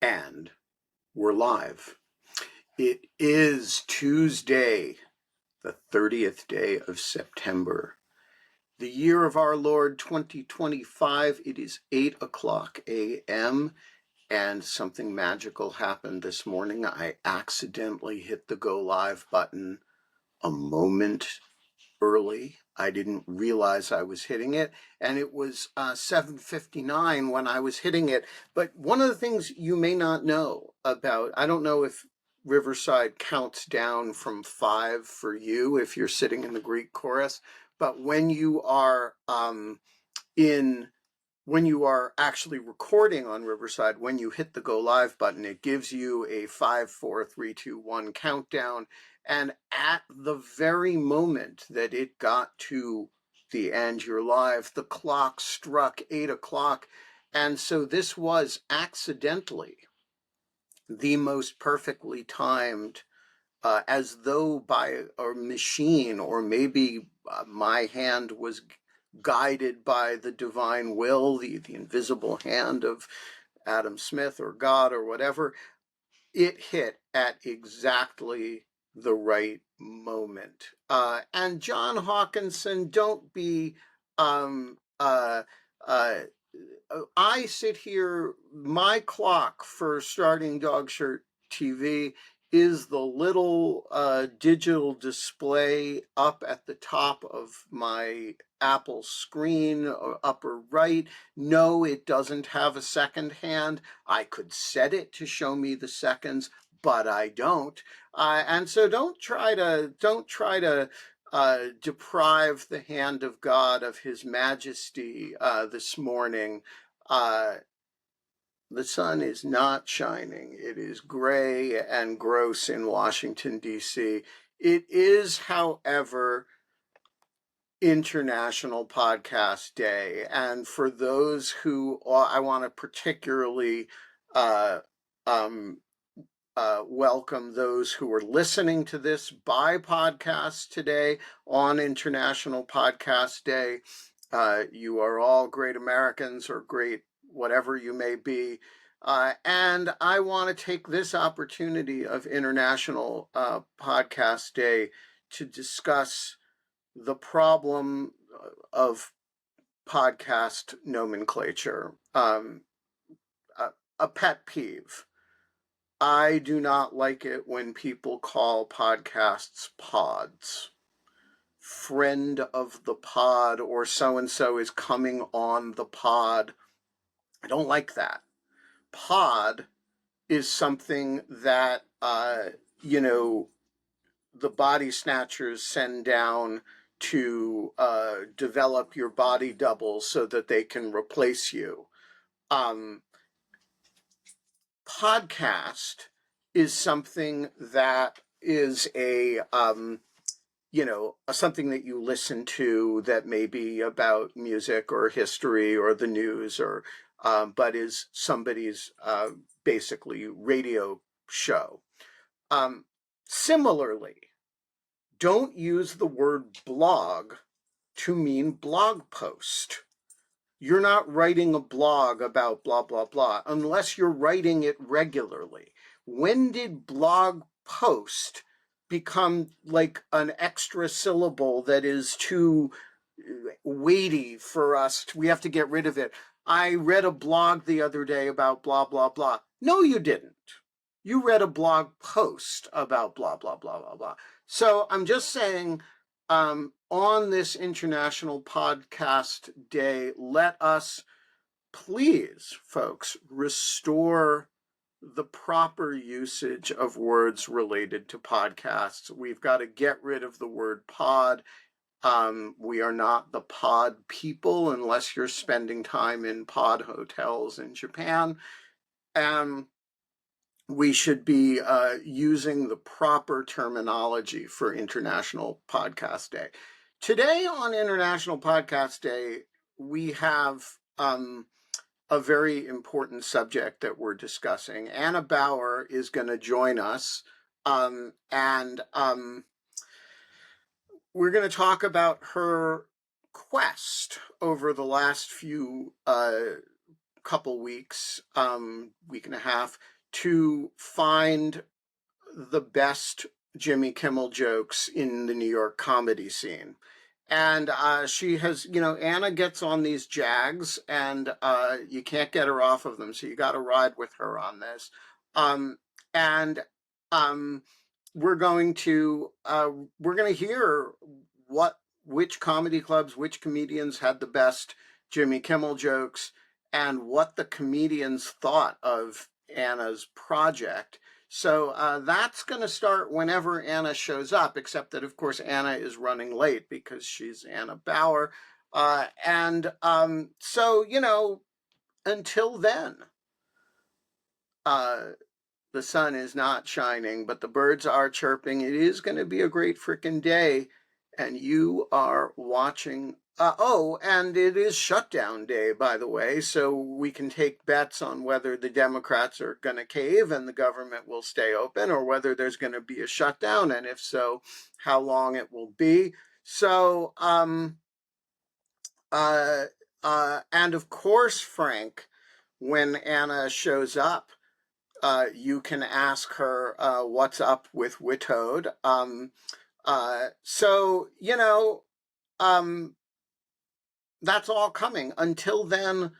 And we're live. It is Tuesday, the 30th day of September, the year of our Lord 2025. It is 8 o'clock a.m. and something magical happened this morning. I accidentally hit the go live button a moment early. I didn't realize I was hitting it, and it was 7:59 when I was hitting it. But one of the things you may not know about, I don't know if Riverside counts down from 5 for you if you're sitting in the Greek chorus, but when you are when you are actually recording on Riverside, when you hit the go live button, it gives you a 5, 4, 3, 2, 1 countdown. And at the very moment that it got to the end, you're live, the clock struck 8 o'clock. And so this was accidentally the most perfectly timed, as though by a machine, or maybe my hand was guided by the divine will, the invisible hand of Adam Smith or God or whatever. It hit at exactly the right moment. And John Hawkinson, don't be, I sit here, my clock for starting Dog Shirt TV is the little digital display up at the top of my Apple screen, upper right. No, it doesn't have a second hand. I could set it to show me the seconds, but I don't. And so don't try to deprive the hand of God of his majesty this morning. The sun is not shining. It is gray and gross in Washington, D.C. It is, however, International Podcast Day. And for those who, I want to particularly welcome those who are listening to this by podcast today on International Podcast Day. You are all great Americans, or great whatever you may be. And I want to take this opportunity of International Podcast Day to discuss the problem of podcast nomenclature, a pet peeve. I do not like it when people call podcasts pods. Friend of the pod, or so-and-so is coming on the pod. I don't like that. Pod is something that, the body snatchers send down to develop your body double so that they can replace you. Podcast is something that is something that you listen to that may be about music or history or the news, or but is somebody's basically radio show. Similarly, don't use the word blog to mean blog post. You're not writing a blog about blah, blah, blah, unless you're writing it regularly. When did blog post become like an extra syllable that is too weighty for us? We have to get rid of it. I read a blog the other day about blah, blah, blah. No, you didn't. You read a blog post about blah, blah, blah, blah, blah. So I'm just saying, on this International Podcast Day, let us please, folks, restore the proper usage of words related to podcasts. We've got to get rid of the word pod. We are not the pod people unless you're spending time in pod hotels in Japan. We should be using the proper terminology for International Podcast Day. Today on International Podcast Day, we have a very important subject that we're discussing. Anna Bauer is going to join us, and we're going to talk about her quest over the last few couple weeks, week and a half, to find the best Jimmy Kimmel jokes in the New York comedy scene. And she has, Anna gets on these jags, and you can't get her off of them. So you got to ride with her on this. Um, and um, we're going to hear what which comedy clubs, which comedians had the best Jimmy Kimmel jokes, and what the comedians thought of Anna's project. So that's going to start whenever Anna shows up, except that, of course, Anna is running late because she's Anna Bauer. So, until then, uh, the sun is not shining, but the birds are chirping. It is going to be a great frickin' day, and you are watching. Oh, and it is shutdown day, by the way, so we can take bets on whether the Democrats are going to cave and the government will stay open, or whether there's going to be a shutdown, and if so, how long it will be. So, and of course, Frank, when Anna shows up, you can ask her what's up with Witoad. Um, that's all coming. Until then,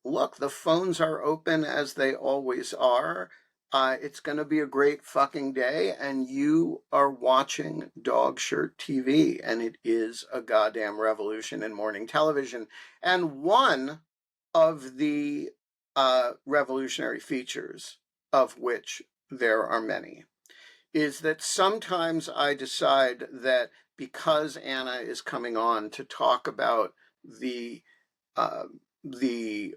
look, the phones are open as they always are. It's going to be a great fucking day, and you are watching Dog Shirt TV, and it is a goddamn revolution in morning television. And one of the revolutionary features, of which there are many, is that sometimes I decide that because Anna is coming on to talk about the uh, the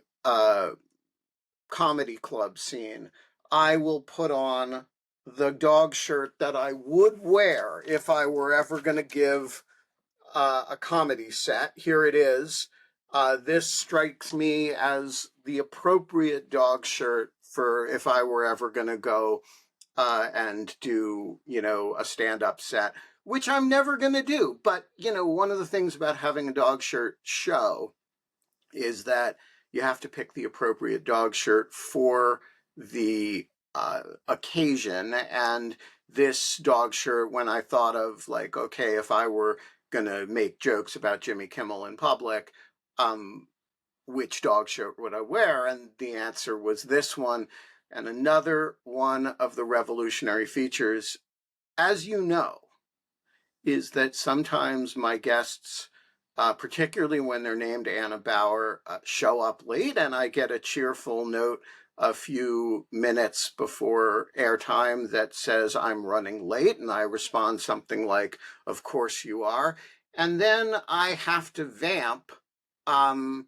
comedy club scene, I will put on the dog shirt that I would wear if I were ever going to give a comedy set. Here it is. This strikes me as the appropriate dog shirt for if I were ever going to go and do, a stand-up set, which I'm never going to do. But, one of the things about having a dog shirt show is that you have to pick the appropriate dog shirt for the occasion. And this dog shirt, when I thought of like, okay, if I were going to make jokes about Jimmy Kimmel in public, which dog shirt would I wear? And the answer was this one. And another one of the revolutionary features, as you know, is that sometimes my guests, particularly when they're named Anna Bauer, show up late, and I get a cheerful note a few minutes before airtime that says I'm running late, and I respond something like, "Of course you are." And then I have to vamp um,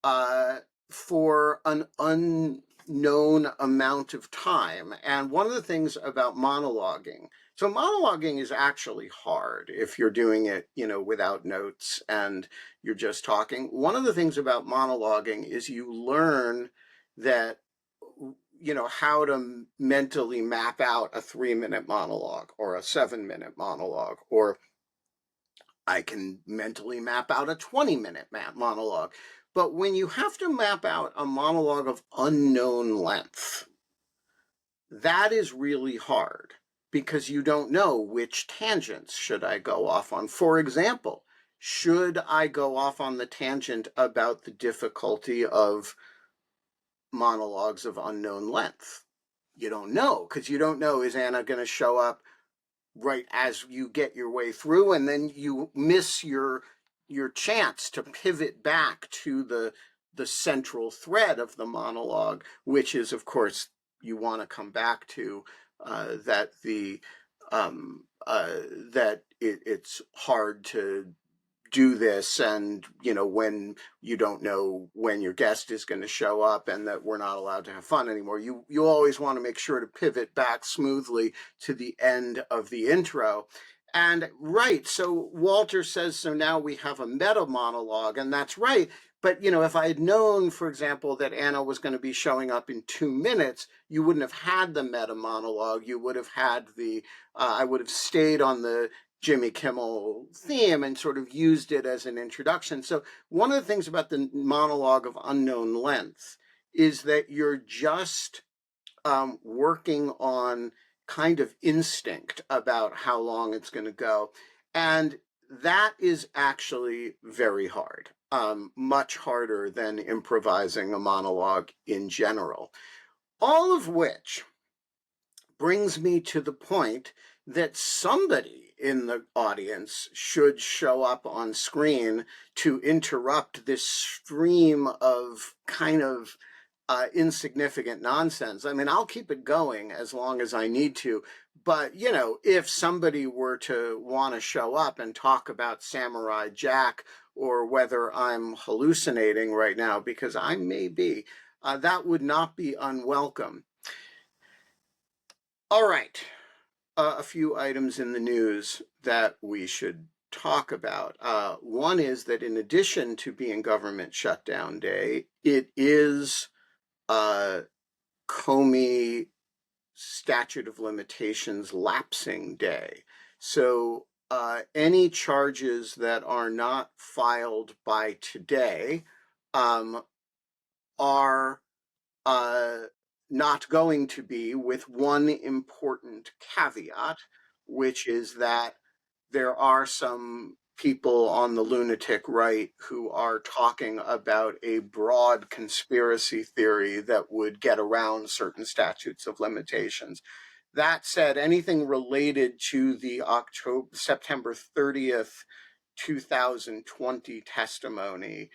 uh, for an unknown amount of time. And one of the things about monologuing, so monologuing is actually hard if you're doing it, without notes and you're just talking. One of the things about monologuing is you learn that, how to mentally map out a 3-minute monologue or a 7-minute monologue, or I can mentally map out a 20-minute monologue. But when you have to map out a monologue of unknown length, that is really hard because you don't know which tangents should I go off on. For example, should I go off on the tangent about the difficulty of monologues of unknown length? You don't know, because you don't know, is Anna going to show up right as you get your way through, and then you miss your chance to pivot back to the central thread of the monologue, which is, of course, you want to come back to that the that it's hard to do this, and when you don't know when your guest is going to show up, and that we're not allowed to have fun anymore, you always want to make sure to pivot back smoothly to the end of the intro. And right, so Walter says, so now we have a meta monologue, and that's right. But if I had known, for example, that Anna was going to be showing up in 2 minutes, you wouldn't have had the meta monologue. You would have had I would have stayed on the Jimmy Kimmel theme and sort of used it as an introduction. So one of the things about the monologue of unknown length is that you're just working on kind of instinct about how long it's going to go. And that is actually very hard, much harder than improvising a monologue in general. All of which brings me to the point that somebody in the audience should show up on screen to interrupt this stream of kind of insignificant nonsense. I mean, I'll keep it going as long as I need to. But, you know, if somebody were to want to show up and talk about Samurai Jack or whether I'm hallucinating right now, because I may be, that would not be unwelcome. All right. A few items in the news that we should talk about. One is that in addition to being government shutdown day, it is Comey statute of limitations lapsing day. So any charges that are not filed by today are uh, not going to be, with one important caveat, which is that there are some people on the lunatic right who are talking about a broad conspiracy theory that would get around certain statutes of limitations. That said, anything related to the September 30th, 2020 testimony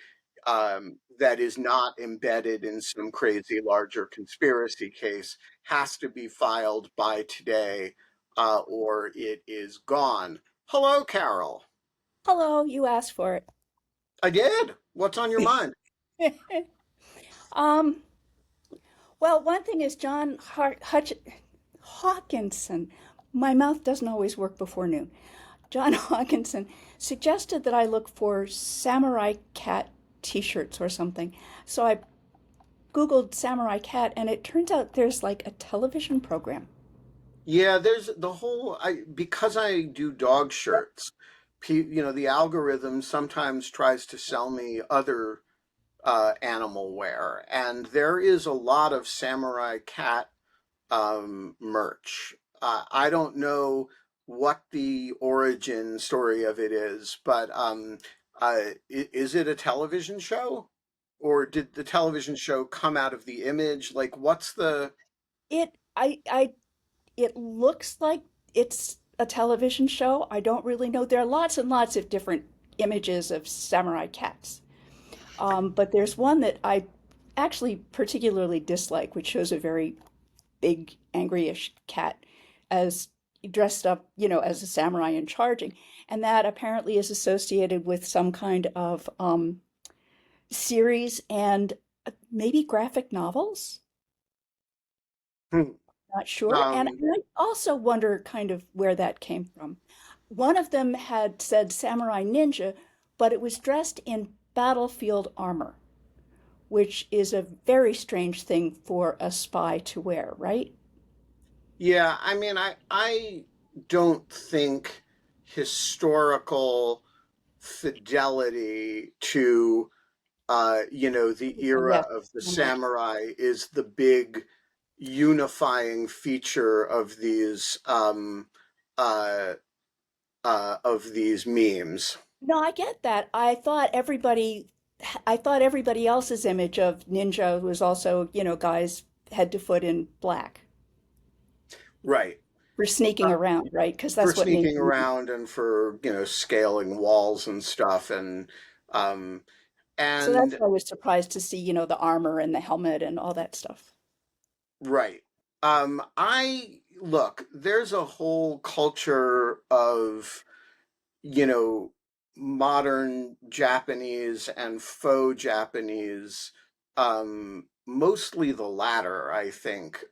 that is not embedded in some crazy larger conspiracy case has to be filed by today or it is gone. Hello, Carol. Hello, you asked for it. I did. What's on your mind? Um, well, one thing is Hawkinson. My mouth doesn't always work before noon. John Hawkinson suggested that I look for samurai cat t-shirts or something. So I Googled samurai cat, and it turns out there's like a television program. Yeah, there's the whole because I do dog shirts. You know, the algorithm sometimes tries to sell me other animal wear, and there is a lot of samurai cat merch. I don't know what the origin story of it is, but is it a television show? Or did the television show come out of the image? Like, what's the. I it looks like it's a television show. I don't really know. There are lots and lots of different images of samurai cats. But there's one that I actually particularly dislike, which shows a very big, angryish cat as dressed up, as a samurai and charging. And that apparently is associated with some kind of series and maybe graphic novels. Hmm, Not sure. And um, I also wonder kind of where that came from. One of them had said samurai ninja, but it was dressed in battlefield armor, which is a very strange thing for a spy to wear, right? yeah, I mean, I don't think historical fidelity to the Oh, era yes, of the so much. samurai is the big unifying feature uh, of these memes. No, I get that. I thought everybody else's image of ninja was also, guys head to foot in black Right. for sneaking Uh, around, right? Because for that's what ninja sneaking means. around and for, scaling walls and stuff um So that's and why I was surprised to see, the armor and the helmet and all that stuff. right. I look, there's a whole culture of, you know, modern Japanese and faux Japanese, mostly the latter, I think,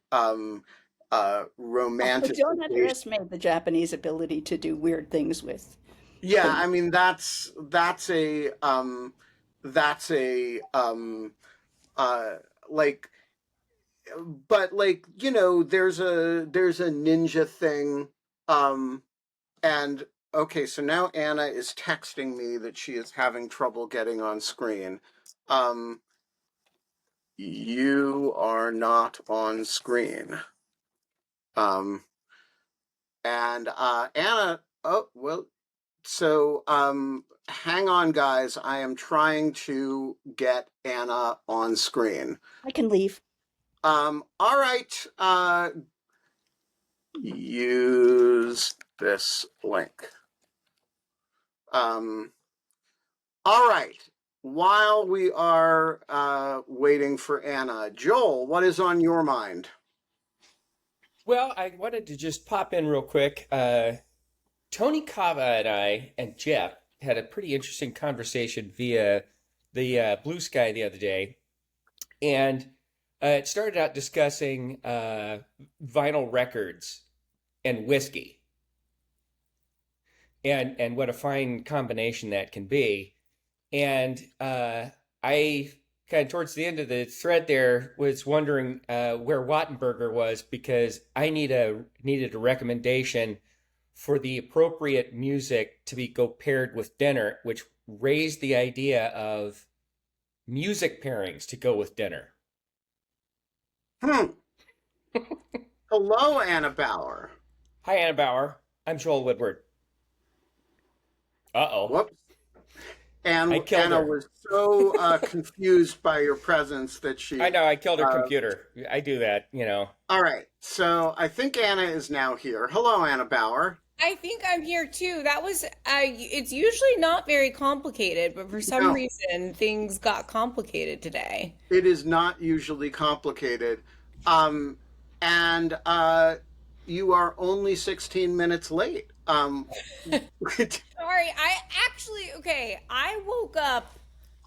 Oh, don't romanticization. underestimate the Japanese ability to do weird things with Yeah, things. I mean that's a uh like but like, there's a ninja thing. Um and okay, so now Anna is texting me that she is having trouble getting on screen. Um You are not on screen. Um, and Anna, oh, well, so hang on, guys. I am trying to get Anna on screen. I can leave. All right. Use this link. Um, all right. While we are waiting for Anna, Joel, what is on your mind? Well, I wanted to just pop in real quick. Tony Kava and I and Jeff had a pretty interesting conversation via the Blue Sky the other day, and it started out discussing vinyl records and whiskey, and what a fine combination that can be. And I kind of towards the end of the thread there was wondering where Wattenberger was because I needed a recommendation for the appropriate music to be go paired with dinner, which raised the idea of music pairings to go with dinner. Hmm. Hello, Anna Bauer. Hi, Anna Bauer. I'm Joel Woodward. Uh-oh. Whoops. I And killed Anna her. was so confused by your presence that she. I know, I killed her Uh, computer. I do that, you know. all right. So I think Anna is now here. Hello, Anna Bauer. I think I'm here too. That was, it's usually not very complicated, but for some No, reason things got complicated today. it is not usually complicated. Um, and you are only 16 minutes late. Sorry, okay, I woke up,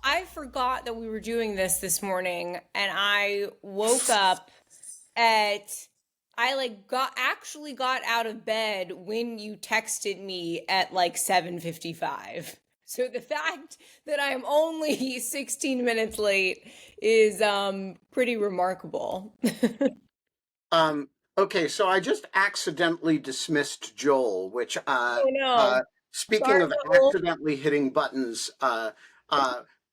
I forgot that we were doing this morning, and I woke up at, I like got out of bed when you texted me at like 7:55. So the fact that I'm only 16 minutes late is pretty remarkable. Um, okay, so I just accidentally dismissed Joel, which Oh no. speaking Sorry, of Joel. accidentally hitting buttons,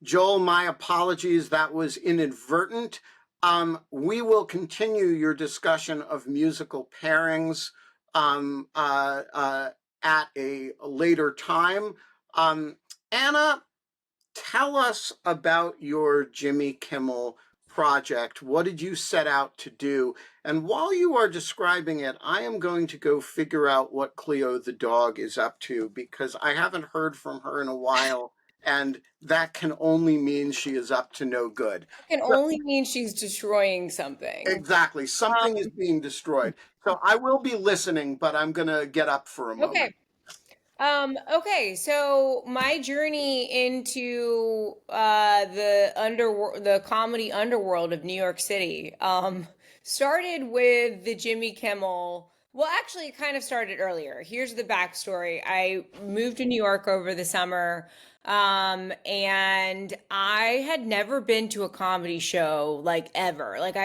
Joel, my apologies, that was inadvertent. We will continue your discussion of musical pairings um, uh, uh, at a later time. Um, Anna, tell us about your Jimmy Kimmel project. What did you set out to do? And while you are describing it, I am going to go figure out what Cleo the dog is up to because I haven't heard from her in a while, and that can only mean she is up to no good. Can So, only mean she's destroying something. exactly, something is Um, being destroyed. So I will be listening, but I'm going to get up for a okay. moment. Okay, so my journey into the comedy underworld of New York City started with the Jimmy Kimmel. Well, actually, it kind of started earlier. Here's the backstory. I moved to New York over the summer, and I had never been to a comedy show like ever. Like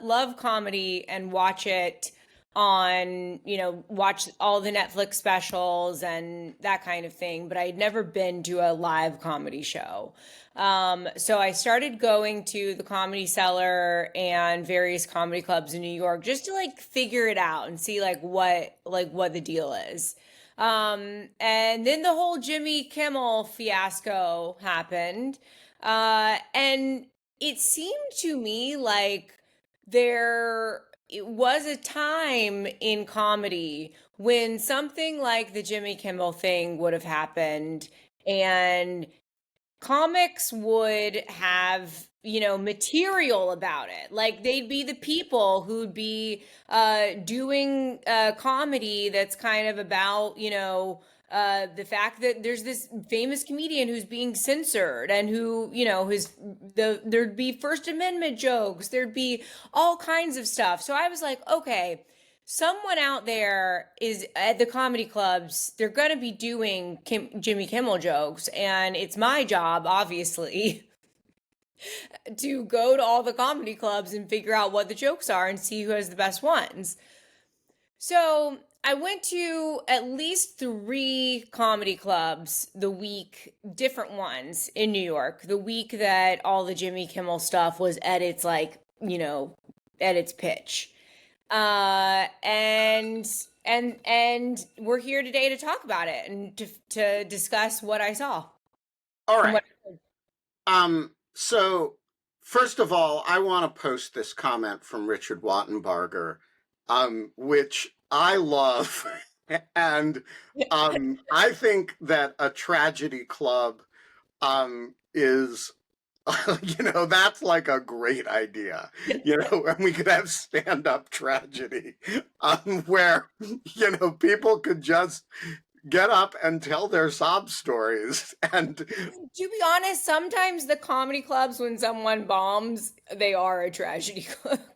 love comedy and watch it on, watch all the Netflix specials and that kind of thing, but I had never been to a live comedy show. So I started going to the Comedy Cellar and various comedy clubs in New York just to like figure it out and see like what the deal is. And then the whole Jimmy Kimmel fiasco happened. And it seemed to me like there it was a time in comedy when something like the Jimmy Kimmel thing would have happened and comics would have material about it, like they'd be the people who'd be doing comedy that's kind of about the fact that there's this famous comedian who's being censored and who there'd be First Amendment jokes, there'd be all kinds of stuff. So I was like, okay, someone out there is at the comedy clubs, they're going to be doing Jimmy Kimmel jokes, and it's my job, obviously, to go to all the comedy clubs and figure out what the jokes are and see who has the best ones. So I went to at least 3 comedy clubs the week, different ones in New York, the week that all the Jimmy Kimmel stuff was at its at its pitch. And we're here today to talk about it and to discuss what I saw All and right. what. So first of all, I want to post this comment from Richard Wattenbarger, which I love. And I think that a tragedy club is that's like a great idea, and we could have stand-up tragedy, where, people could just get up and tell their sob stories. And To be honest, sometimes the comedy clubs, when someone bombs, they are a tragedy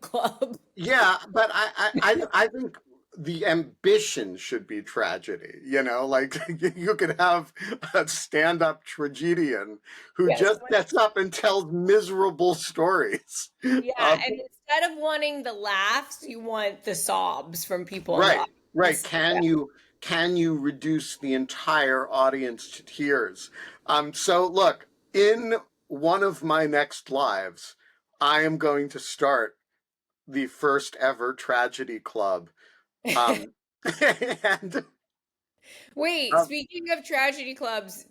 club. yeah, but I think the ambition should be tragedy, like you could have a stand-up tragedian who Yes. just gets up and tells miserable stories. Yeah, and instead of wanting the laughs, you want the sobs from people in the Right, right. audience. Yeah. Can you reduce the entire audience to tears? So look, in one of my next lives, I am going to start the first ever tragedy club. Um, and Wait, speaking of tragedy clubs,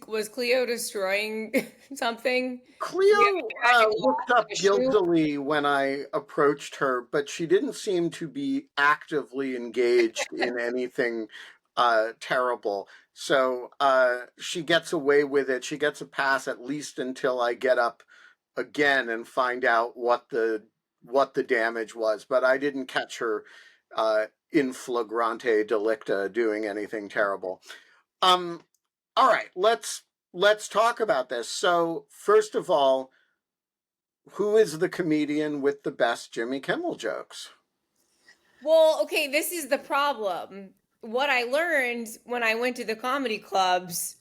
was Cleo destroying something? Do you have Cleo a tragedy looked up issue? guiltily when I approached her, but she didn't seem to be actively engaged in anything terrible. So she gets away with it. She gets a pass at least until I get up again and find out what the damage was. But I didn't catch her in flagrante delicta doing anything terrible. Um, all right, let's talk about this. So first of all, who is the comedian with the best Jimmy Kimmel jokes? Well, okay, this is the problem. What I learned when I went to the comedy clubs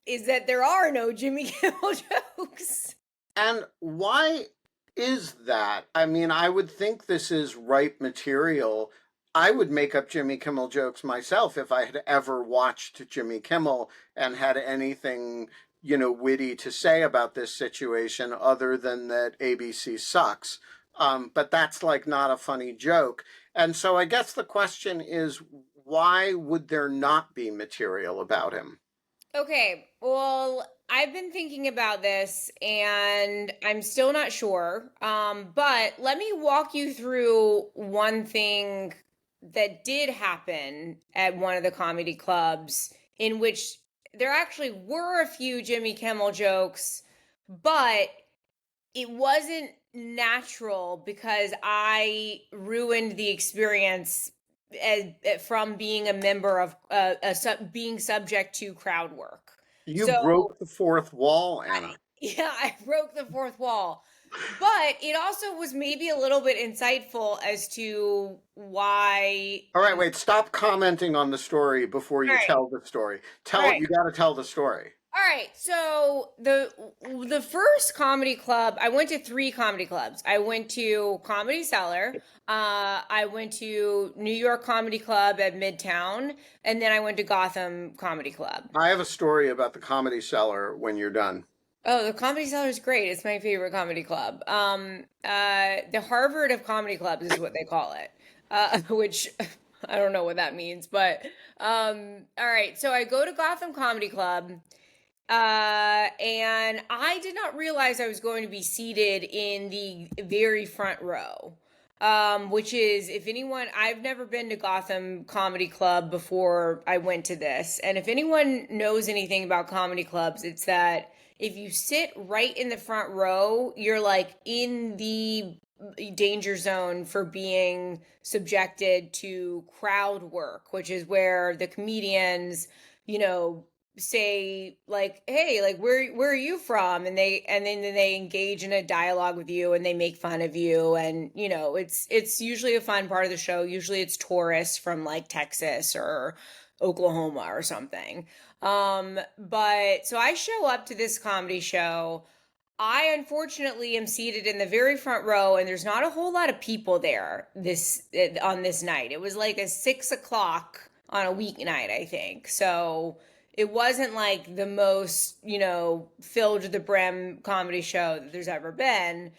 is that there are no Jimmy Kimmel jokes. And why is that? I mean, I would think this is ripe material. I would make up Jimmy Kimmel jokes myself if I had ever watched Jimmy Kimmel and had anything, witty to say about this situation other than that ABC sucks. But that's like not a funny joke. And so I guess the question is, why would there not be material about him? Okay, well, I've been thinking about this and I'm still not sure. But let me walk you through one thing that did happen at one of the comedy clubs in which there actually were a few Jimmy Kimmel jokes, but it wasn't natural because I ruined the experience from being a member of being subject to crowd work. You So broke the fourth wall, Anna. yeah, I broke the fourth wall. But it also was maybe a little bit insightful as to why. All right, wait, stop commenting on the story before All you right, tell the story. all You right. got to tell the story. All right, so the first comedy club, I went to 3 comedy clubs. I went to Comedy Cellar, I went to New York Comedy Club at Midtown, and then I went to Gotham Comedy Club. I have a story about the Comedy Cellar when you're done. Oh, the Comedy Cellar is great. It's my favorite comedy club. The Harvard of comedy clubs is what they call it, which I don't know what that means, but all right. So I go to Gotham Comedy Club. And I did not realize I was going to be seated in the very front row. Which is, if anyone, I've never been to Gotham Comedy Club before I went to this. And if anyone knows anything about comedy clubs, it's that if you sit right in the front row, you're like in the danger zone for being subjected to crowd work, which is where the comedians, you know, say like, hey, like where are you from, and then they engage in a dialogue with you and they make fun of you, and it's usually a fun part of the show. Usually it's tourists from like Texas or Oklahoma or something. But so I show up to this comedy show. I unfortunately am seated in the very front row, and there's not a whole lot of people there on this night. It was like a 6 o'clock on a weeknight, I think. So it wasn't like the most, filled to the brim comedy show that there's ever been.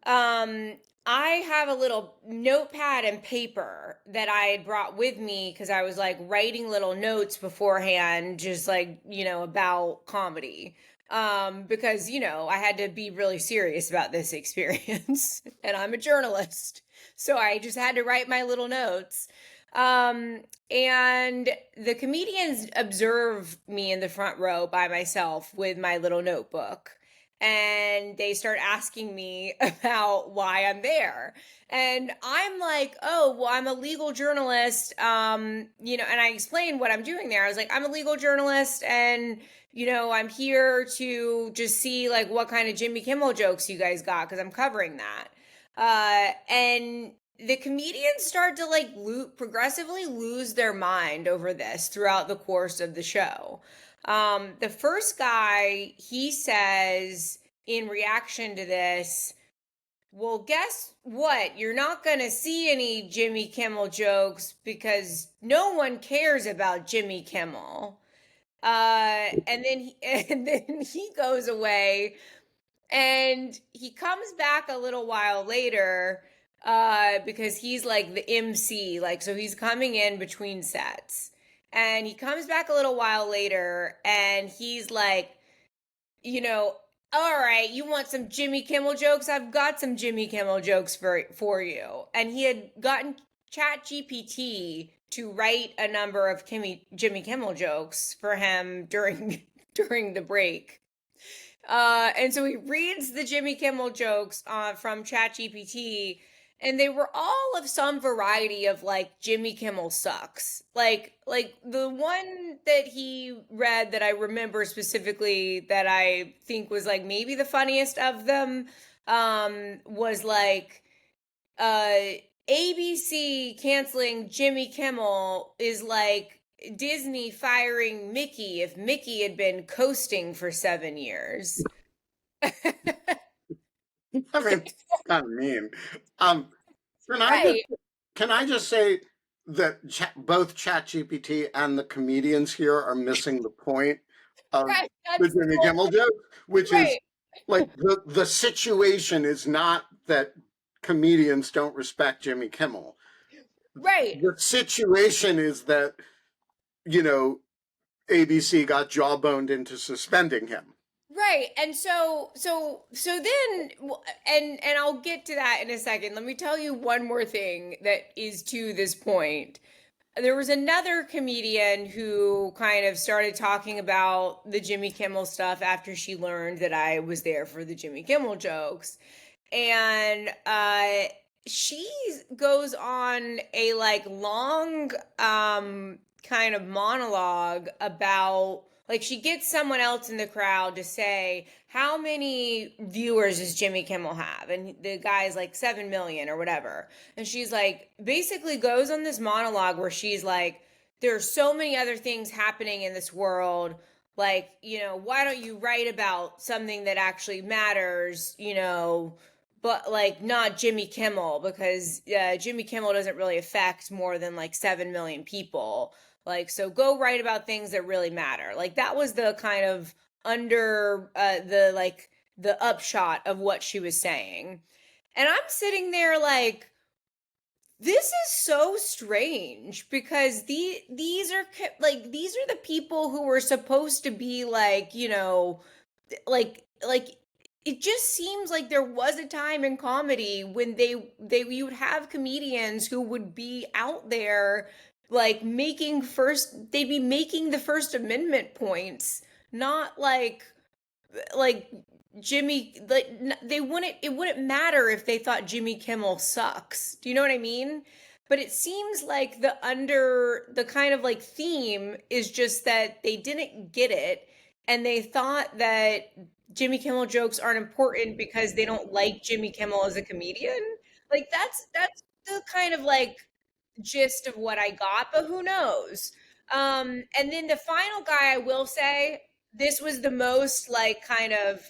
Um, I have a little notepad and paper that I had brought with me because I was like writing little notes beforehand, just like, about comedy. Because, I had to be really serious about this experience and I'm a journalist. So I just had to write my little notes. And the comedians observe me in the front row by myself with my little notebook, and they start asking me about why I'm there. And I'm like, oh, well, I'm a legal journalist. And I explained what I'm doing there. I was like, I'm a legal journalist, and I'm here to just see like what kind of Jimmy Kimmel jokes you guys got, because I'm covering that. And the comedians start to like progressively lose their mind over this throughout the course of the show. The first guy, he says in reaction to this, well, guess what? You're not going to see any Jimmy Kimmel jokes because no one cares about Jimmy Kimmel. And then he goes away, and he comes back a little while later because he's like the MC, like, so he's coming in between sets. And he comes back a little while later, and he's like, all right, you want some Jimmy Kimmel jokes? I've got some Jimmy Kimmel jokes for you. And he had gotten ChatGPT to write a number of Jimmy Kimmel jokes for him during the break. And so he reads the Jimmy Kimmel jokes from ChatGPT, and they were all of some variety of like Jimmy Kimmel sucks. Like the one that he read that I remember specifically that I think was like maybe the funniest of them was like ABC canceling Jimmy Kimmel is like Disney firing Mickey if Mickey had been coasting for 7 years. I mean, it's kind of mean. Um, Right, can I just say that both ChatGPT and the comedians here are missing the point of right. the That's the Jimmy whole Kimmel joke, which is right, like the situation is not that comedians don't respect Jimmy Kimmel. right, The situation is that, you know, ABC got jawboned into suspending him. right. And so then, and I'll get to that in a second. Let me tell you one more thing that is to this point. There was another comedian who kind of started talking about the Jimmy Kimmel stuff after she learned that I was there for the Jimmy Kimmel jokes. And she goes on a like long kind of monologue about, like, she gets someone else in the crowd to say, how many viewers does Jimmy Kimmel have? And the guy's like 7 million or whatever. And she's like, basically goes on this monologue where she's like, there are so many other things happening in this world. Like, why don't you write about something that actually matters, but like not Jimmy Kimmel, because Jimmy Kimmel doesn't really affect more than like 7 million people. Like, so go write about things that really matter. Like, that was the kind of under the upshot of what she was saying. And I'm sitting there like, this is so strange, because these are the people who were supposed to be like, like it just seems like there was a time in comedy when you would have comedians who would be out there like they'd be making the First Amendment points, not like Jimmy, like it wouldn't matter if they thought Jimmy Kimmel sucks. Do you know what I mean? But it seems like the kind of like theme is just that they didn't get it, and they thought that Jimmy Kimmel jokes aren't important because they don't like Jimmy Kimmel as a comedian. Like, that's the kind of like gist of what I got, but who knows? And then the final guy, I will say, this was the most like kind of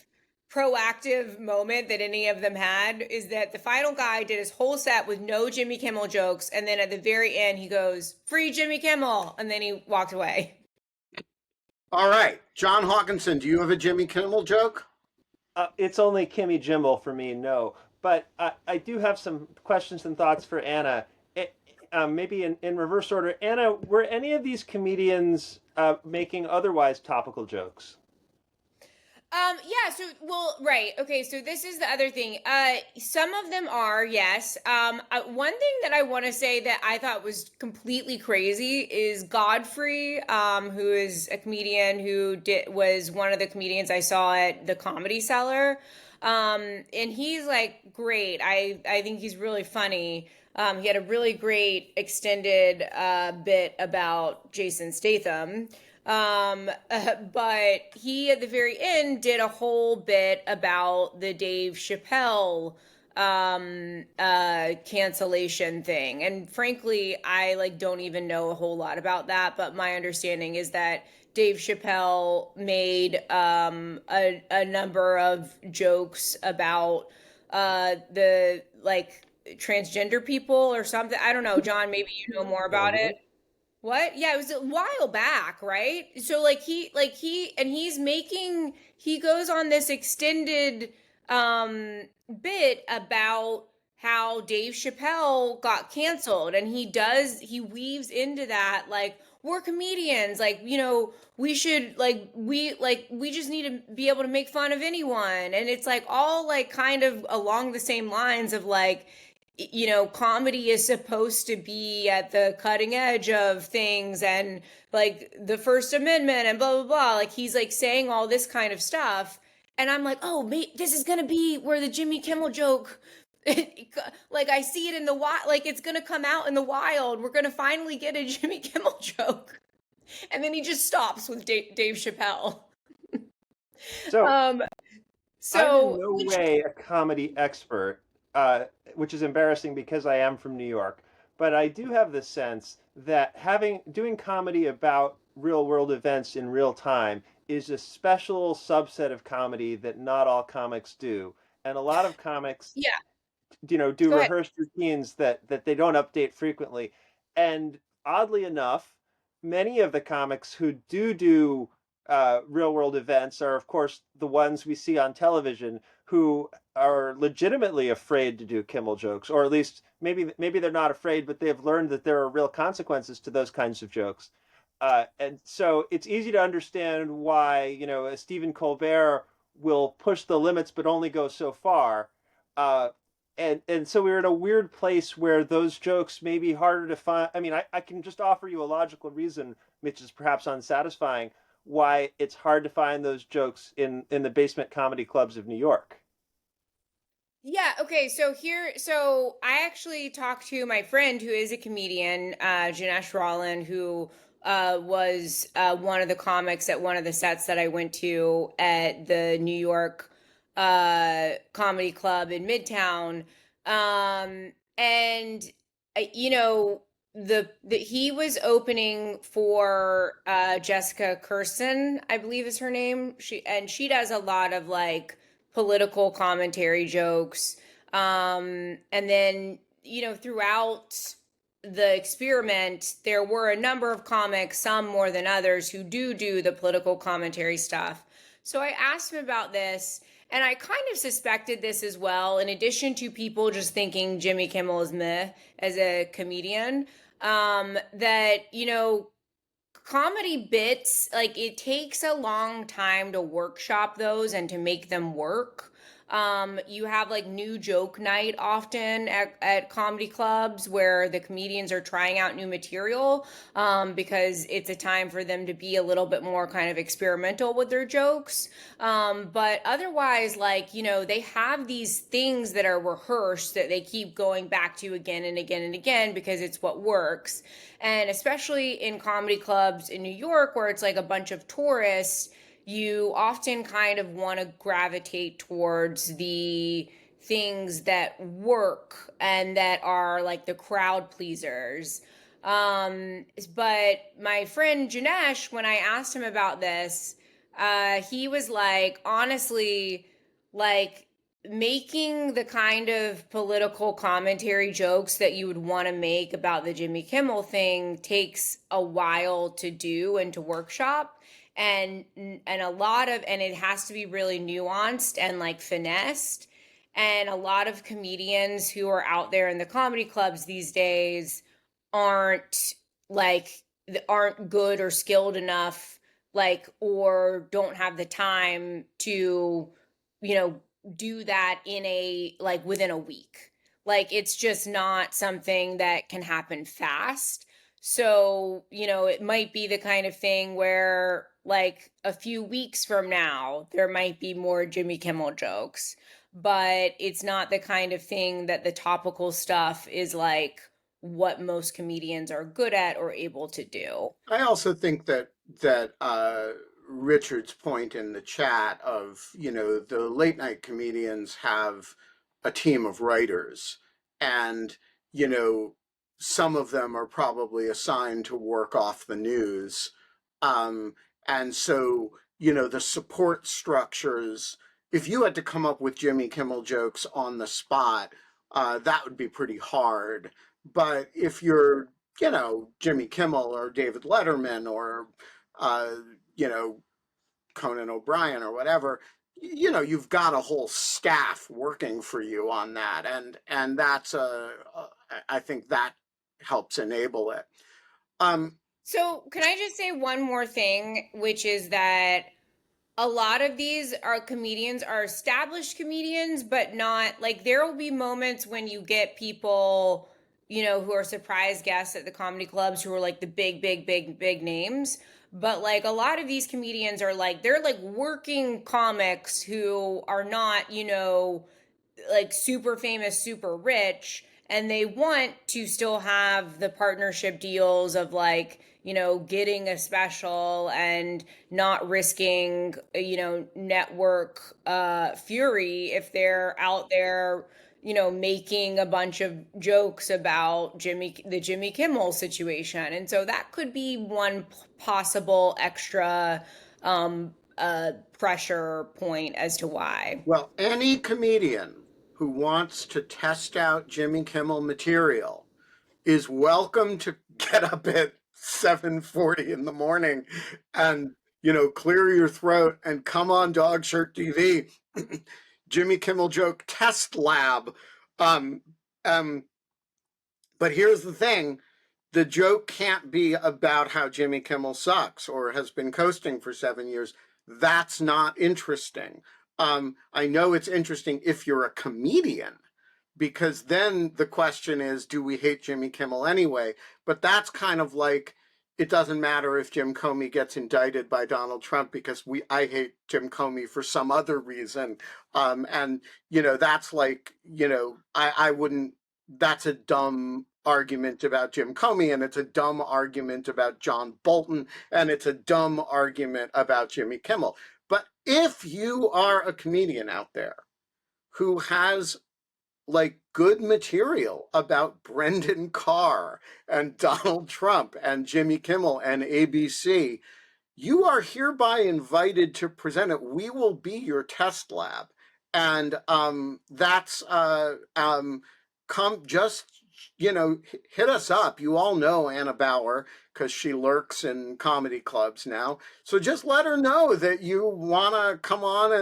proactive moment that any of them had is that the final guy did his whole set with no Jimmy Kimmel jokes, and then at the very end he goes, "Free Jimmy Kimmel," and then he walked away. All right, John Hawkinson, do you have a Jimmy Kimmel joke? It's only Kimmy Jimble for me, no. But I do have some questions and thoughts for Anna. Maybe in reverse order. Anna, were any of these comedians making otherwise topical jokes? Yeah, so well, right. Okay, so this is the other thing. Some of them are, yes. One thing that I want to say that I thought was completely crazy is Godfrey, who is a comedian who was one of the comedians I saw at the Comedy Cellar. And he's like great. I think he's really funny. He had a really great extended bit about Jason Statham. But he at the very end did a whole bit about the Dave Chappelle cancellation thing. And frankly, I like don't even know a whole lot about that, but my understanding is that Dave Chappelle made a number of jokes about the like transgender people or something. I don't know, John, maybe you know more about it. What? Yeah, it was a while back, right? So he goes on this extended bit about how Dave Chappelle got canceled, and he weaves into that like we're comedians, like, you know, we should we just need to be able to make fun of anyone, and it's like all like kind of along the same lines of like, you know, comedy is supposed to be at the cutting edge of things and like the First Amendment and blah blah blah. Like he's like saying all this kind of stuff, and I'm like, oh, this is gonna be where the Jimmy Kimmel joke. Like I see it in the wild, like it's gonna come out in the wild. We're gonna finally get a Jimmy Kimmel joke, and then he just stops with Dave Chappelle. So Um, I'm in so no which way a comedy expert, which is embarrassing because I am from New York. But I do have the sense that doing comedy about real world events in real time is a special subset of comedy that not all comics do. And a lot of comics, yeah, do go ahead. rehearsed routines that they don't update frequently. And oddly enough, many of the comics who do real world events are, of course, the ones we see on television who are legitimately afraid to do Kimmel jokes, or at least maybe they're not afraid, but they have learned that there are real consequences to those kinds of jokes. And so it's easy to understand why, a Stephen Colbert will push the limits but only go so far. Uh, and so we're in a weird place where those jokes may be harder to find. I mean, I can just offer you a logical reason, which is perhaps unsatisfying, why it's hard to find those jokes in the basement comedy clubs of New York. Yeah, okay. So I actually talked to my friend who is a comedian, Janesh Rollin, who was one of the comics at one of the sets that I went to at the New York Comedy Club in Midtown. And you know, the he was opening for Jessica Kirsten, I believe is her name. She does a lot of like political commentary jokes. And then, you know, throughout the experiment, there were a number of comics, some more than others, who do the political commentary stuff. So I asked him about this, and I kind of suspected this as well, in addition to people just thinking Jimmy Kimmel is meh as a comedian, that, you know, comedy bits, like it takes a long time to workshop those and to make them work. You have like new joke night often at comedy clubs where the comedians are trying out new material, because it's a time for them to be a little bit more kind of experimental with their jokes. But otherwise, like, you know, they have these things that are rehearsed that they keep going back to again and again and again because it's what works. And especially in comedy clubs in New York, where it's like a bunch of tourists, you often kind of want to gravitate towards the things that work and that are like the crowd pleasers. But my friend Janesh, when I asked him about this, he was like, honestly, like making the kind of political commentary jokes that you would want to make about the Jimmy Kimmel thing takes a while to do and to workshop, and a lot of, and it has to be really nuanced and like finessed, and a lot of comedians who are out there in the comedy clubs these days aren't like aren't good or skilled enough, like, or don't have the time to, you know, do that in a like within a week. Like it's just not something that can happen fast. So, you know, it might be the kind of thing where like a few weeks from now there might be more Jimmy Kimmel jokes, but it's not the kind of thing that the topical stuff is like what most comedians are good at or able to do. I also think that Richard's point in the chat of, the late night comedians have a team of writers, and you know some of them are probably assigned to work off the news, um, and so the support structures. If you had to come up with Jimmy Kimmel jokes on the spot, that would be pretty hard. But if you're Jimmy Kimmel or David Letterman or, uh, you know, Conan O'Brien or whatever, you've got a whole staff working for you on that. And that's, I think that helps enable it. So, can I just say one more thing, which is that a lot of these are comedians are established comedians, but not like there will be moments when you get people, you know, who are surprise guests at the comedy clubs who are like the big names. But like a lot of these comedians are like, they're like working comics who are not, you know, like super famous, super rich, and they want to still have the partnership deals of like, you know, getting a special and not risking, you know, network fury if they're out there, you know, making a bunch of jokes about the Jimmy Kimmel situation. And so that could be one possible extra pressure point as to why. Well, any comedian who wants to test out Jimmy Kimmel material is welcome to get up at 7:40 in the morning and clear your throat and come on Dog Shirt TV. Jimmy Kimmel joke test lab. um, um, but here's the thing: the joke can't be about how Jimmy Kimmel sucks or has been coasting for 7 years. That's not interesting. I know it's interesting if you're a comedian, because then the question is, do we hate Jimmy Kimmel anyway? But that's kind of like, it doesn't matter if Jim Comey gets indicted by Donald Trump because I hate Jim Comey for some other reason. And that's like, I wouldn't, that's a dumb argument about Jim Comey, and it's a dumb argument about John Bolton, and it's a dumb argument about Jimmy Kimmel. But if you are a comedian out there who has like good material about Brendan Carr and Donald Trump and Jimmy Kimmel and ABC, you are hereby invited to present it. We will be your test lab. And that's come just hit us up. You all know Anna Bauer because she lurks in comedy clubs now. So just let her know that you want to come on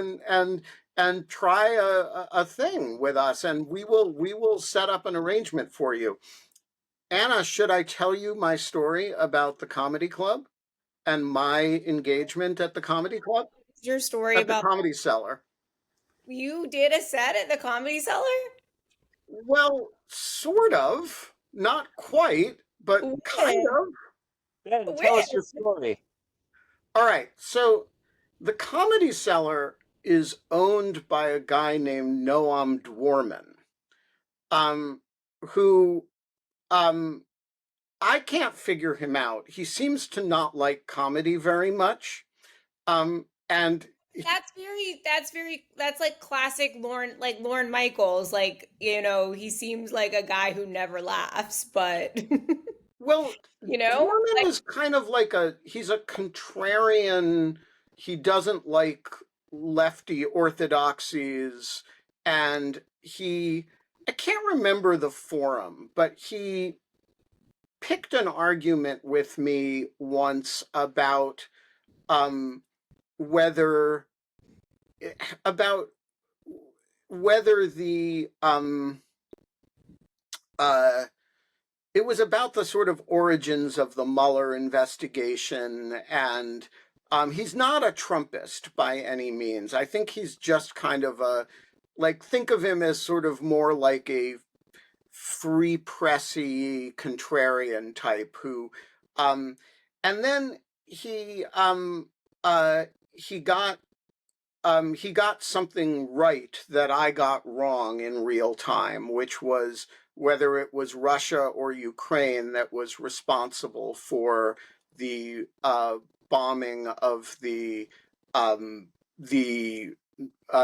and try a thing with us, and we will set up an arrangement for you. Anna, should I tell you my story about the comedy club and my engagement at the comedy club? Your story At the about Comedy Cellar. you did a set at the Comedy Cellar? Well, sort of, not quite, but kind of. Ben, tell us your story. All right, so the Comedy Cellar is owned by a guy named Noam Dworman, who I can't figure him out. He seems to not like comedy very much. And That's like classic Lauren Michaels. Like, you know, he seems like a guy who never laughs, but well, you know, Dworman like, is kind of like he's a contrarian. He doesn't like lefty orthodoxies, and I can't remember the forum, but he picked an argument with me once about um, whether about whether the uh, it was about the sort of origins of the Mueller investigation, and he's not a Trumpist by any means. I think he's just kind of think of him as sort of more like a free pressy contrarian type who, um, and then uh, he got he got something right that I got wrong in real time, which was whether it was Russia or Ukraine that was responsible for the bombing of the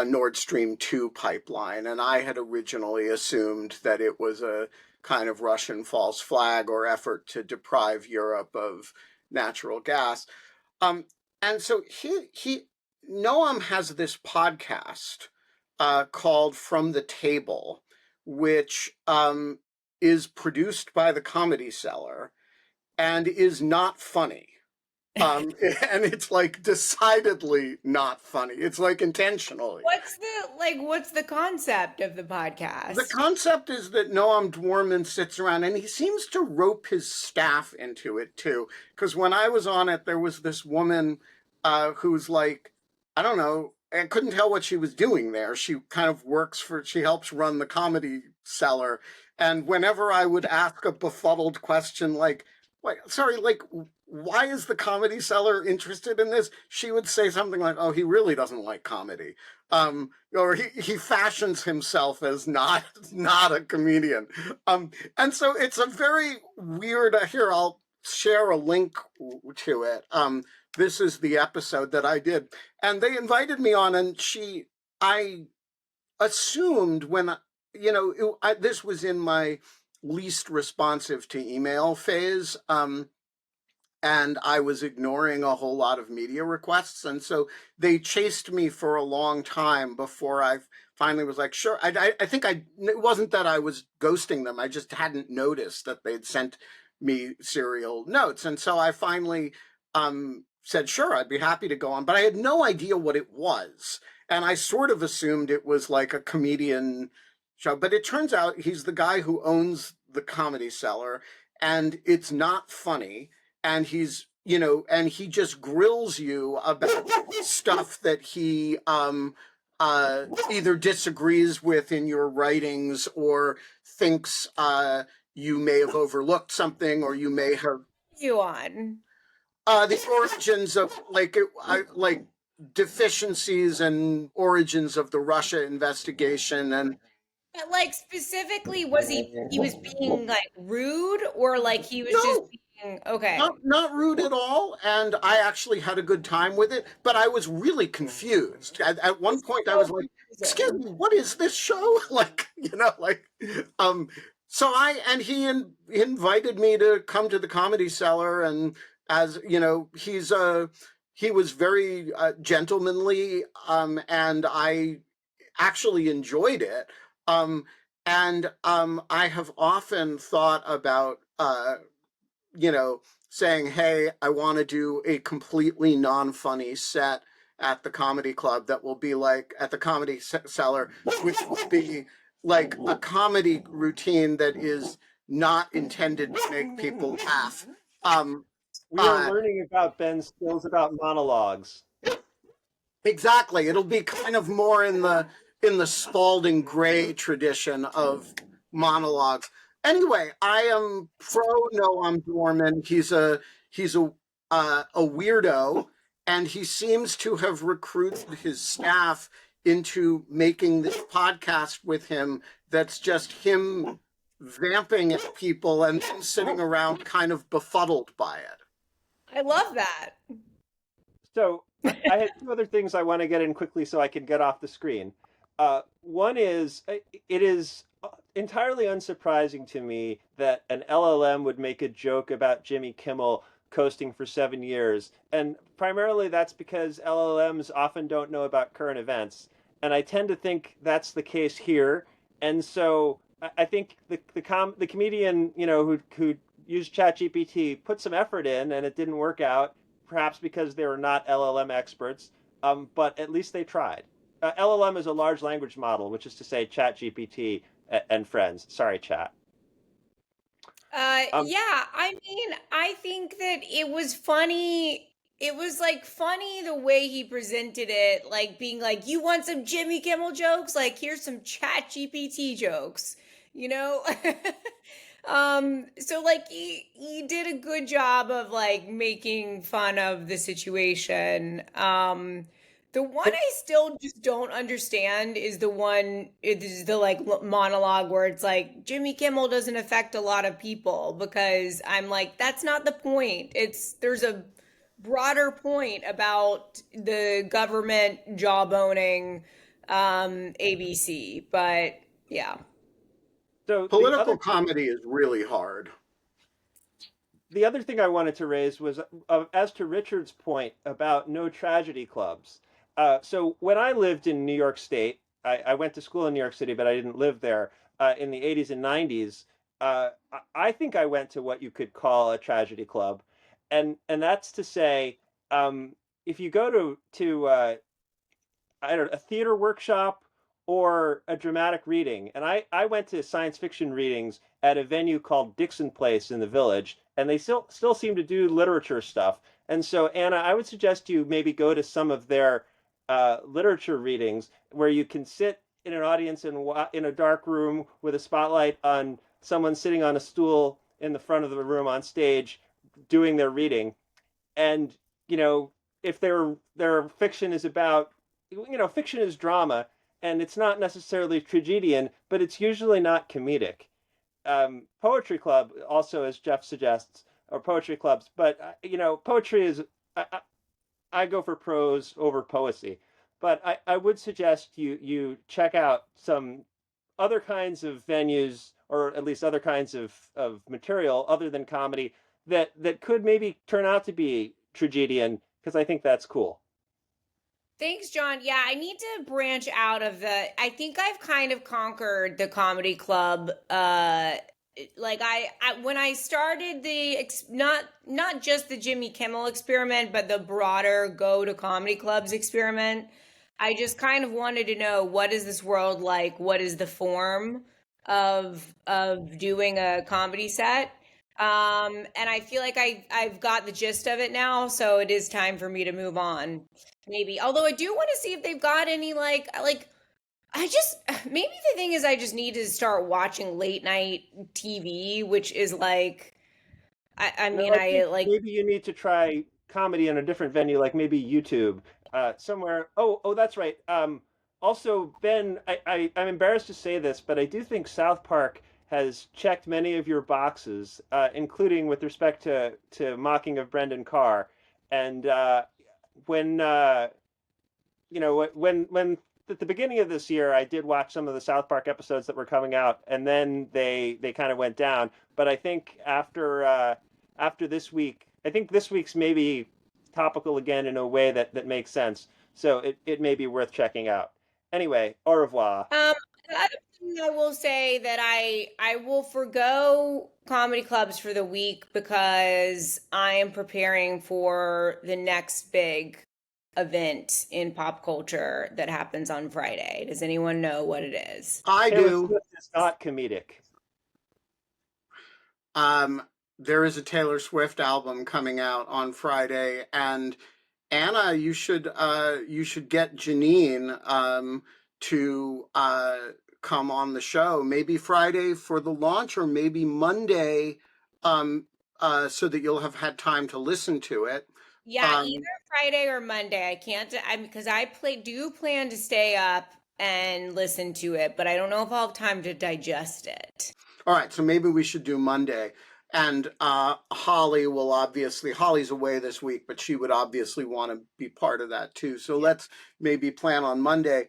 Nord Stream 2 pipeline. And I had originally assumed that it was a kind of Russian false flag or effort to deprive Europe of natural gas. Um, and so he Noam has this podcast called From the Table, which is produced by the Comedy Cellar and is not funny. And it's like decidedly not funny. It's like intentionally. What's the concept of the The podcast? concept is that Noam Dworman sits around and he seems to rope his staff into it too. Because when I was on it, there was this woman who's like, I don't know, I couldn't tell what she was doing there. She kind of she helps run the Comedy Cellar. And whenever I would ask a befuddled question like, sorry, like, why is the Comedy Cellar interested in this? She would say something like, oh, he really doesn't like comedy. Or he fashions himself as not a comedian. And so it's a very weird. Here, I'll share a link to it. This is the episode that I did, and they invited me on, and I assumed when this was in my least responsive to email phase. And I was ignoring a whole lot of media requests. And so they chased me for a long time before I finally was like, sure. I think it wasn't that I was ghosting them. I just hadn't noticed that they'd sent me serial notes. And so I finally said, sure, I'd be happy to go on. But I had no idea what it was. And I sort of assumed it was like a comedian show. But it turns out he's the guy who owns the Comedy Cellar. And it's not funny, and and he just grills you about stuff that he either disagrees with in your writings or thinks you may have overlooked something or you may have You on? the origins of like deficiencies and origins of the Russia investigation. And But like specifically, he was being like rude, or like he was just no, being okay? not rude at all, and I actually had a good time with it, but I was really confused. At one It's point I so was like, excuse confusing. me, what is this show? Like, um so he invited me to come to the Comedy Cellar, and as he was very gentlemanly, and I actually enjoyed it. And I have often thought about you know, saying, hey, I want to do a completely non funny set at the comedy club that will be like at the Comedy Cellar, which will be like a comedy routine that is not intended to make people laugh. Um, We are uh, learning about Ben's skills about monologues. Exactly. It'll be kind of more in the Spalding Gray tradition of monologues. Anyway, I am pro Noam Dworman. He's a weirdo, and he seems to have recruited his staff into making this podcast with him. That's just him vamping at people and then sitting around kind of befuddled by it. I love that. So I had two other things I want to get in quickly so I can get off the screen. One is it is entirely unsurprising to me that an LLM would make a joke about Jimmy Kimmel coasting for 7 years. And primarily that's because LLMs often don't know about current events. And I tend to think that's the case here. And so I think the comedian, who used ChatGPT put some effort in and it didn't work out, perhaps because they were not LLM experts, but at least they tried. LLM is a large language model, which is to say ChatGPT and friends. Sorry, chat. Um, Yeah, I mean, I think that it was funny. It was like funny the way he presented it, like being like, "You want some Jimmy Kimmel jokes? Like, here's some Chat GPT jokes," you know? So like he did a good job of like making fun of the situation. The one I still just don't understand is the one is the like monologue where it's like Jimmy Kimmel doesn't affect a lot of people, because I'm like, that's not the point. There's a broader point about the government jawboning ABC, but yeah. so Political comedy is really hard. the other thing I wanted to raise was as to Richard's point about no tragedy clubs. So when I lived in New York State, I went to school in New York City, but I didn't live there in the 80s and 90s. I think I went to what you could call a tragedy club, and that's to say, if you go to I don't know, a theater workshop or a dramatic reading. And I went to science fiction readings at a venue called Dixon Place in the Village, and they still seem to do literature stuff. And so, Anna, I would suggest you maybe go to some of their literature readings where you can sit in an audience in a dark room with a spotlight on someone sitting on a stool in the front of the room on stage doing their reading. And you know, if their fiction is about, fiction is drama, and it's not necessarily tragedian, but it's usually not comedic. Poetry club also, as Jeff suggests, or poetry clubs, but poetry is, I go for prose over poesy, but I would suggest you check out some other kinds of venues, or at least other kinds of material other than comedy, that could maybe turn out to be tragedian, because I think that's cool. Thanks, John. Yeah, I need to branch out of I think I've kind of conquered the comedy club. Like when I started not just the Jimmy Kimmel experiment, but the broader go to comedy clubs experiment, I just kind of wanted to know, what is this world like? What is the form of doing a comedy set? And I feel like I've got the gist of it now, so it is time for me to move on. Maybe. Although I do want to see if they've got any like I just maybe the thing is I just need to start watching late night TV, which is like I No, mean I I think like maybe you need to try comedy in a different venue, like maybe YouTube, somewhere. Oh, that's right. Also, Ben, I'm embarrassed to say this, but I do think South Park has checked many of your boxes, including with respect to mocking of Brendan Carr. And when when at the beginning of this year, I did watch some of the South Park episodes that were coming out, and then they kind of went down. But I think after this week, I think this week's maybe topical again in a way that makes sense. So it may be worth checking out. Anyway, au revoir. the other thing I will say that I will forgo comedy clubs for the week because I am preparing for the next big event in pop culture that happens on Friday. Does anyone know what it is? I Taylor do. Swift is not comedic. Um, there is a Taylor Swift album coming out on Friday, and Anna, you should get Janine to come on the show. Maybe Friday for the launch, or maybe Monday, so that you'll have had time to listen to it. Yeah, either Um, Friday or Monday. I can't. I'm because I do plan to stay up and listen to it, but I don't know if I'll have time to digest it. all right, so maybe we should do Monday. And Holly's away this week, but she would obviously want to be part of that too. So Yeah. let's maybe plan on Monday.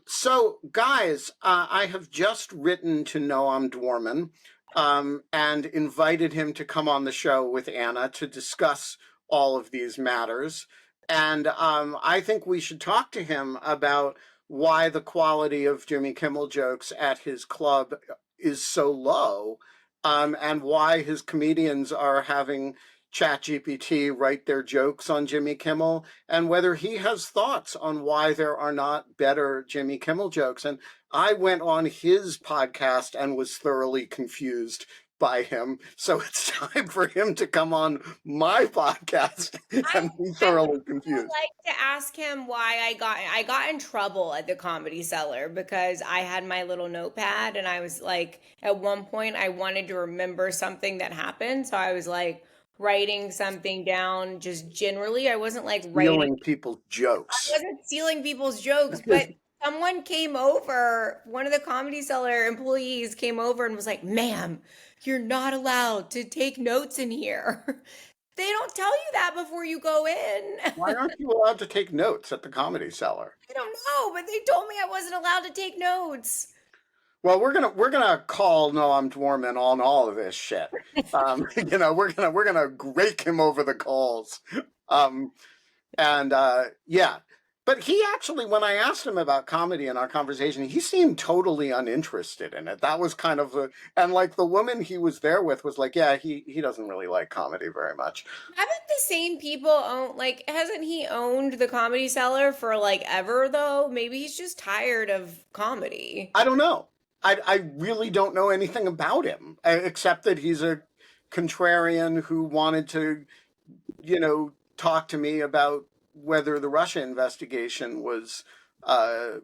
So guys, I have just written to Noam Dworman, and invited him to come on the show with Anna to discuss all of these matters. And I think we should talk to him about why the quality of Jimmy Kimmel jokes at his club is so low, and why his comedians are having ChatGPT write their jokes on Jimmy Kimmel, and whether he has thoughts on why there are not better Jimmy Kimmel jokes. And I went on his podcast and was thoroughly confused by him. So it's time for him to come on my podcast and be thoroughly confused. Like to ask him why I got in trouble at the Comedy Cellar because I had my little notepad and I was like, at one point I wanted to remember something that happened, so I was like writing something down just generally. I wasn't like writing Stealing people's jokes. I wasn't stealing people's jokes, but someone came over, one of the Comedy Cellar employees came over and was like, "Ma'am, you're not allowed to take notes in here." They don't tell you that before you go in. Why aren't you allowed to take notes at the Comedy Cellar? I don't know, but they told me I wasn't allowed to take notes. Well, we're gonna call Noam Dworman on all of this shit. We're gonna rake him over the coals. Yeah. But he actually, when I asked him about comedy in our conversation, he seemed totally uninterested in it. That was kind of and like the woman he was there with was like, yeah, he doesn't really like comedy very much. Haven't the same people hasn't he owned the Comedy Cellar for like ever though? Maybe he's just tired of comedy. I don't know. I really don't know anything about him, except that he's a contrarian who wanted to, talk to me about whether the Russia investigation was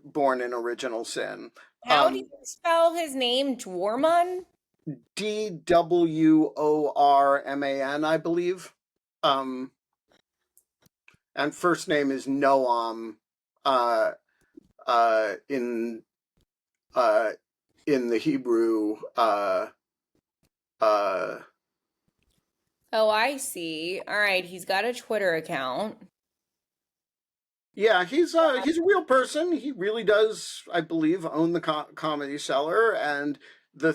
born in original sin. How do you spell his name? Dworman? Dworman, I believe. And first name is Noam in the Hebrew. Oh, I see. All right, he's got a Twitter account. Yeah, he's a real person. He really does, I believe, own the Comedy Cellar, and the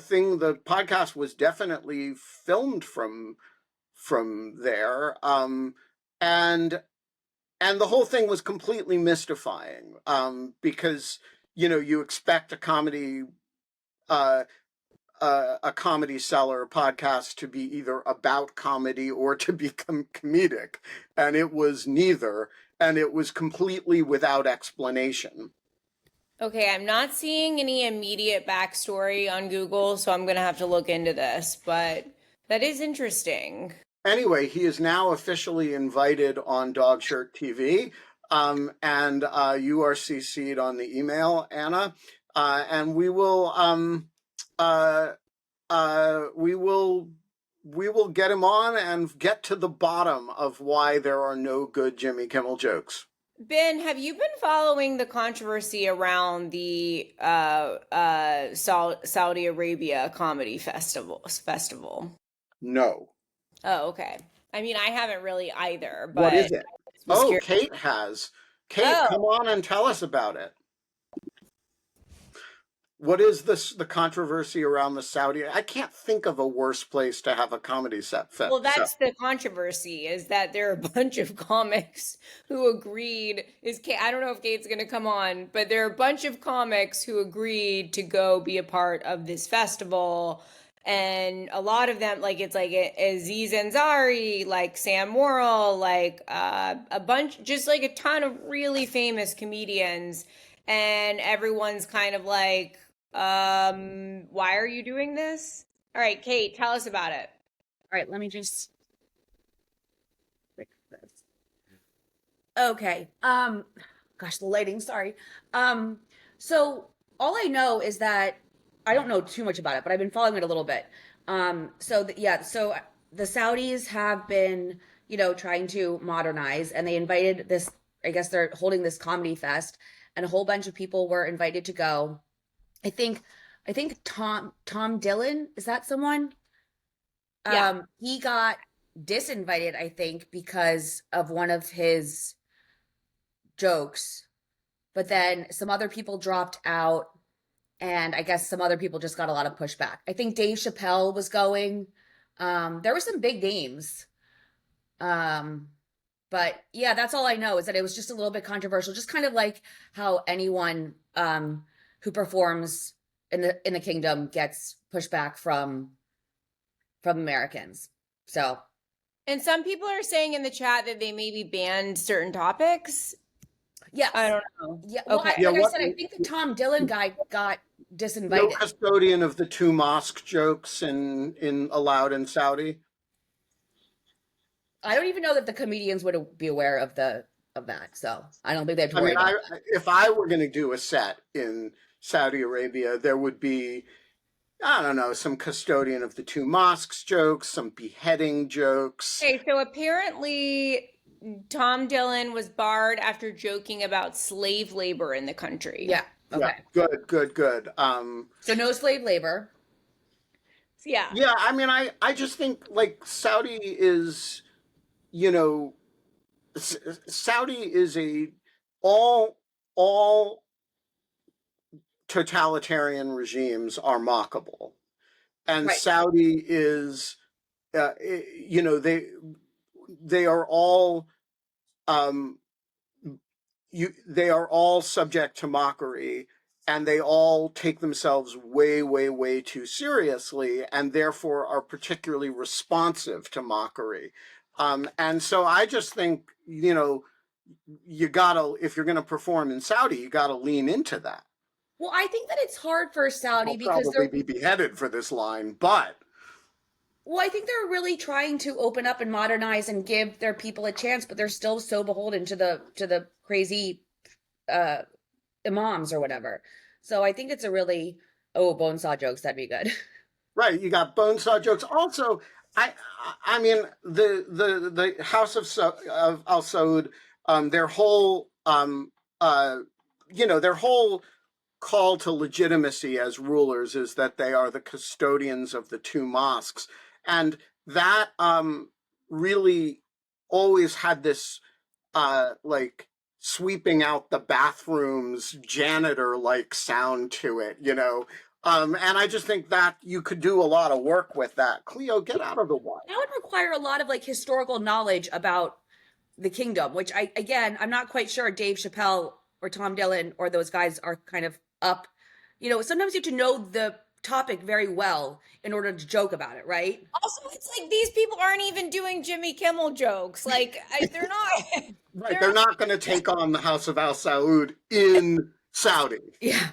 podcast was definitely filmed from there. And the whole thing was completely mystifying, because you expect a Comedy Cellar podcast to be either about comedy or to become comedic, and it was neither, and it was completely without explanation. Okay, I'm not seeing any immediate backstory on Google, so I'm gonna have to look into this, but that is interesting. Anyway, he is now officially invited on Dog Shirt TV, and you are CC'd on the email, Anna, and we will get him on and get to the bottom of why there are no good Jimmy Kimmel jokes. Ben, have you been following the controversy around the Saudi Arabia Comedy Festival? No. Oh, okay. I mean, I haven't really either, but What is it? Oh, curious. Kate has. Kate, come on and tell us about it. What is the controversy around the Saudi? I can't think of a worse place to have a comedy set. Well, that's the controversy, is that there are a bunch of comics who agreed. I don't know if Kate's going to come on, but there are a bunch of comics who agreed to go be a part of this festival. And a lot of them, like it's like Aziz Ansari, like Sam Morrill, like a bunch, just like a ton of really famous comedians. And everyone's kind of like, why are you doing this? All right, Kate, tell us about it. All right, let me just fix this. Okay. Gosh, the lighting, sorry. So all I know is that I don't know too much about it, but I've been following it a little bit. So the Saudis have been, trying to modernize, and they invited this, I guess they're holding this comedy fest, and a whole bunch of people were invited to go. I think Tom Dillon, is that someone? Yeah. He got disinvited, I think, because of one of his jokes. But then some other people dropped out. and I guess some other people just got a lot of pushback. I think Dave Chappelle was going. There were some big names. Um, but yeah, that's all I know is that it was just a little bit controversial, just kind of like how anyone who performs in the kingdom gets pushback from Americans. So And some people are saying in the chat that they maybe banned certain topics. yes. I don't know. Yeah, well, Okay. Yeah, like I what said, I think the Tom Dillon guy got no disinvited. custodian of the two mosque jokes in allowed in Saudi? I don't even know that the comedians would be aware of that, so I don't think they have to I worry mean, about if I were going to do a set in Saudi Arabia, there would be, I don't know, some custodian of the two mosques jokes, some beheading jokes. Okay, so apparently Tom Dillon was barred after joking about slave labor in the country. Yeah. Okay. Yeah, good. So no slave labor. Yeah. Yeah, I mean, I just think like Saudi is, you know, Saudi is all totalitarian regimes are mockable, and Right. Saudi is, you know, they are all um, they are all subject to mockery, and they all take themselves way too seriously, and therefore are particularly responsive to mockery. And so I just think, you know, you gotta, if you're going to perform in Saudi, you gotta lean into that. Well, I think that it's hard for Saudi I'll because probably they're be beheaded for this line, but well, I think they're really trying to open up and modernize and give their people a chance, but they're still so beholden to the crazy uh imams or whatever. So I think it's a really bonesaw jokes, that'd be good. right, you got bonesaw jokes. Also, I I mean the House of Al Saud, their whole you know, their whole call to legitimacy as rulers is that they are the custodians of the two mosques, and that really always had this like sweeping out the bathrooms janitor like sound to it, you know. And I just think that you could do a lot of work with that. Cleo, get out of the way. That would require a lot of like historical knowledge about the kingdom, which I'm not quite sure Dave Chappelle or Tom Dillon or those guys are kind of up. You know, sometimes you have to know the topic very well in order to joke about it, right? Also, it's like these people aren't even doing Jimmy Kimmel jokes. Like they're not. Right, they're not going to take on the House of Al Saud in Saudi. Yeah.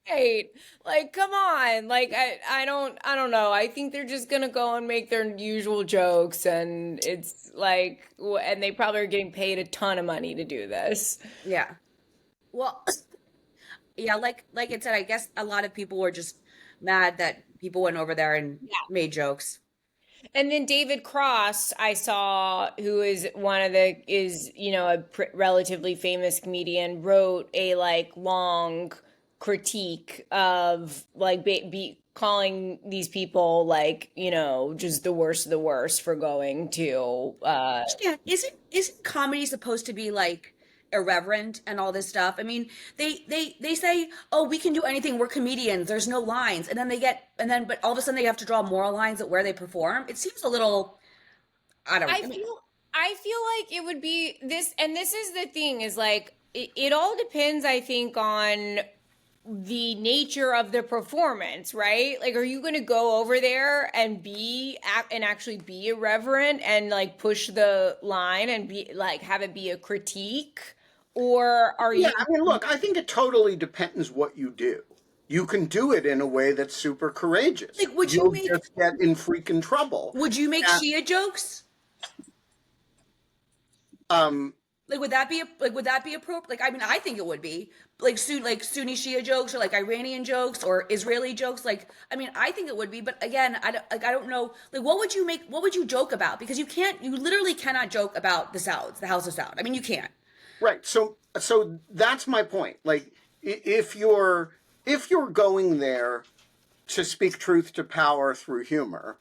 Right. Like, come on. Like, I don't know. I think they're just gonna go and make their usual jokes, and it's like, and they probably are getting paid a ton of money to do this. Yeah. Well, yeah, like it said, I guess a lot of people were just mad that people went over there and made jokes. And then David Cross, I saw, who is you know, a relatively famous comedian, wrote a like long critique of like calling these people like, you know, just the worst of the worst for going to Yeah, isn't comedy supposed to be like irreverent and all this stuff? I mean, they say, "Oh, we can do anything. We're comedians. There's no lines." And then but all of a sudden they have to draw moral lines at where they perform. It seems a little, I don't know. I feel like it would be this, and this is the thing, is like it all depends, I think, on the nature of the performance, right? Like, are you going to go over there and actually be irreverent and like push the line and be like have it be a critique, or are you? Yeah, I mean, look, I think it totally depends what you do. You can do it in a way that's super courageous. Like, would You'll you just get in freaking trouble. make And, Shia jokes? um, Like, would that be appropriate? Like, I mean, I think it would be like Sunni Shia jokes or like Iranian jokes or Israeli jokes. Like, I mean, I think it would be. But again, I don't know. Like, what would you make? What would you joke about? Because you literally cannot joke about the Sauds, the House of Saud. I mean, you can't. right. So that's my point. Like, if you're going there to speak truth to power through humor,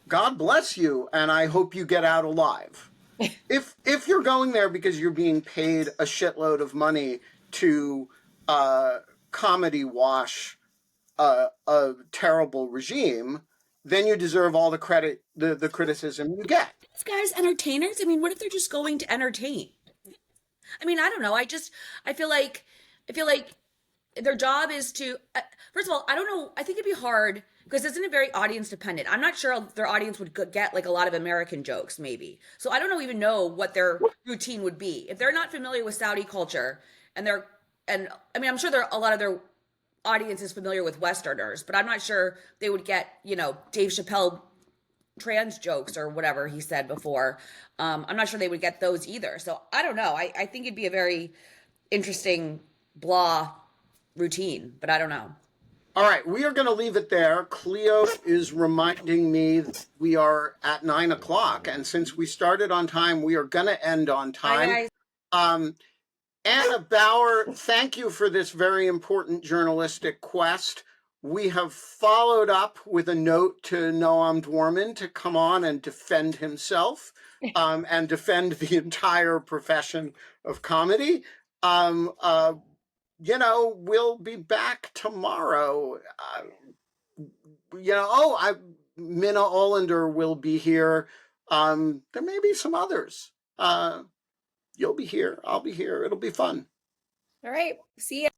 God bless you, and I hope you get out alive. If you're going there because you're being paid a shitload of money to comedy wash a terrible regime, then you deserve all the credit, the criticism you get. These guys entertainers? I mean, what if they're just going to entertain? I mean, I don't know. I feel like I feel like their job is to first of all, I don't know. I think it'd be hard because isn't it very audience dependent? I'm not sure their audience would get like a lot of American jokes, maybe. So I don't even know what their routine would be if they're not familiar with Saudi culture and I mean, I'm sure a lot of their audience is familiar with Westerners, but I'm not sure they would get Dave Chappelle trans jokes or whatever he said before. I'm not sure they would get those either. So I don't know. I think it'd be a very interesting blah routine, but I don't know. All right, we are going to leave it there. Cleo is reminding me we are at 9 o'clock, and since we started on time, we are going to end on time. Anna Bauer, thank you for this very important journalistic quest. We have followed up with a note to Noam Dworman to come on and defend himself and defend the entire profession of comedy. We'll be back tomorrow. Minna Olander will be here. There may be some others. You'll be here. I'll be here. It'll be fun. All right. See ya.